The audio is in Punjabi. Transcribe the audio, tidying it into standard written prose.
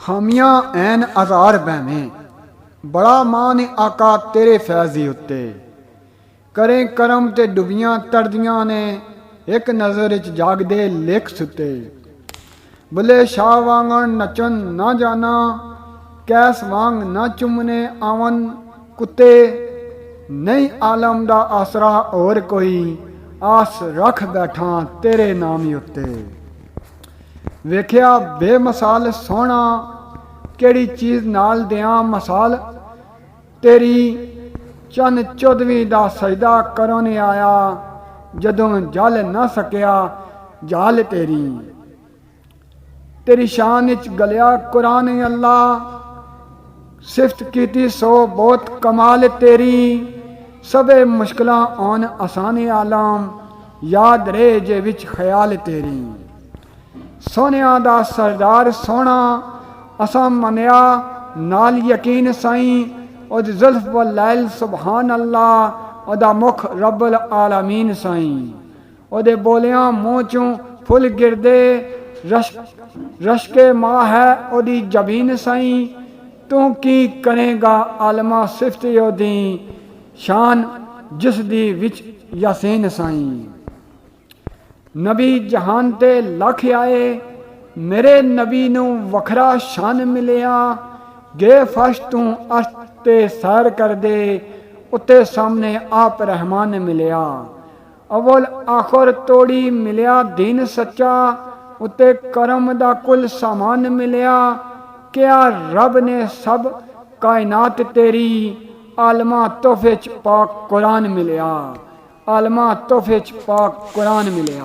ਹਾਮੀਆਂ ਐਨ ਹਜ਼ਾਰ ਬਹਿਵੇਂ ਬੜਾ ਮਾਨ ਆਕਾ ਤੇਰੇ ਫੈਜ਼ੀ ਉੱਤੇ ਕਰੇ ਕਰਮ ਤੇ ਡੁੱਬੀਆਂ ਤੜਦੀਆਂ ਨੇ ਇੱਕ ਨਜ਼ਰ ਵਿੱਚ ਜਾਗਦੇ ਲਿਖ ਸੁੱਤੇ ਬੁੱਲੇ ਸ਼ਾਹ ਵਾਂਗਣ ਨੱਚਣ ਨਾ ਜਾਣਾ ਕੈਸ ਵਾਂਗ ਨਾ ਚੁੰਮਨੇ ਆਵਨ ਕੁੱਤੇ ਨਹੀਂ ਆਲਮ ਦਾ ਆਸਰਾ ਹੋਰ ਕੋਈ ਆਸ ਰੱਖ ਬੈਠਾ ਤੇਰੇ ਨਾਮ ਉੱਤੇ ਵੇਖਿਆ ਬੇਮਿਸਾਲ ਸੋਹਣਾ ਕਿਹੜੀ ਚੀਜ਼ ਨਾਲ ਦਿਆਂ ਮਿਸਾਲ ਤੇਰੀ ਚੰਨ ਚੌਦਵੀਂ ਦਾ ਸਜਦਾ ਕਰਨ ਆਇਆ ਜਦੋਂ ਜਲ ਨਾ ਸਕਿਆ ਜਾਲ ਤੇਰੀ ਸ਼ਾਨ ਵਿੱਚ ਗਲਿਆ ਕੁਰਾਨ ਅੱਲਾ ਸਿਫਤ ਕੀਤੀ ਸੋ ਬਹੁਤ ਕਮਾਲ ਤੇਰੀ ਸਭੇ ਮੁਸ਼ਕਲਾਂ ਆਉਣ ਆਸਾਨ ਆਲਮ ਯਾਦ ਰਹੇ ਜੇ ਵਿੱਚ ਖਿਆਲ ਤੇਰੀ ਸੋਹਣਿਆਂ ਦਾ ਸਰਦਾਰ ਸੋਹਣਾ ਅਸਾਂ ਮੰਨਿਆ ਨਾਲ ਯਕੀਨ ਸਾਈਂ ਉਹਦੀ ਜ਼ੁਲਫ ਵ ਲੈਲ ਸੁਬਹਾਨ ਅੱਲਾ ਉਹਦਾ ਮੁਖ ਰੱਬੁਲ ਆਲਮੀਨ ਸਾਈਂ ਉਹਦੇ ਬੋਲਿਆਂ ਮੂੰਹ ਚੋਂ ਫੁੱਲ ਗਿਰਦੇ ਰਸ਼ਕੇ ਮਾਂ ਹੈ ਉਹਦੀ ਜ਼ਬੀਨ ਸਾਈਂ ਤੂੰ ਕੀ ਕਰੇਗਾ ਆਲਮਾ ਸਿਫਤ ਉਹਦੀ ਸ਼ਾਨ ਜਿਸ ਦੀ ਵਿੱਚ ਯਾਸੀਨ ਸਾਈਂ ਨਬੀ ਜਹਾਨ ਤੇ ਲੱਖ ਆਏ ਮੇਰੇ ਨਬੀ ਨੂੰ ਵੱਖਰਾ ਸ਼ਾਨ ਮਿਲਿਆ ਗੇ ਫਸ਼ ਤੂੰ ਅਰਸ਼ ਤੇ ਸੈਰ ਕਰਦੇ ਉੱਤੇ ਸਾਹਮਣੇ ਆਪ ਰਹਿਮਾਨ ਮਿਲਿਆ ਅਵਲ ਆਖਰ ਤੋੜੀ ਮਿਲਿਆ ਦੀਨ ਸੱਚਾ ਉੱਤੇ ਕਰਮ ਦਾ ਕੁੱਲ ਸਾਮਾਨ ਮਿਲਿਆ ਕਿਆ ਰੱਬ ਨੇ ਸਭ ਕਾਇਨਾਤ ਤੇਰੀ ਆਲਮਾ ਤੋਹਫੇ ਚ ਪਾਕ ਕੁਰਾਨ ਮਿਲਿਆ ਆਲਮਾ ਤੋਹਫੇ ਚ ਪਾਕ ਕੁਰਾਨ ਮਿਲਿਆ।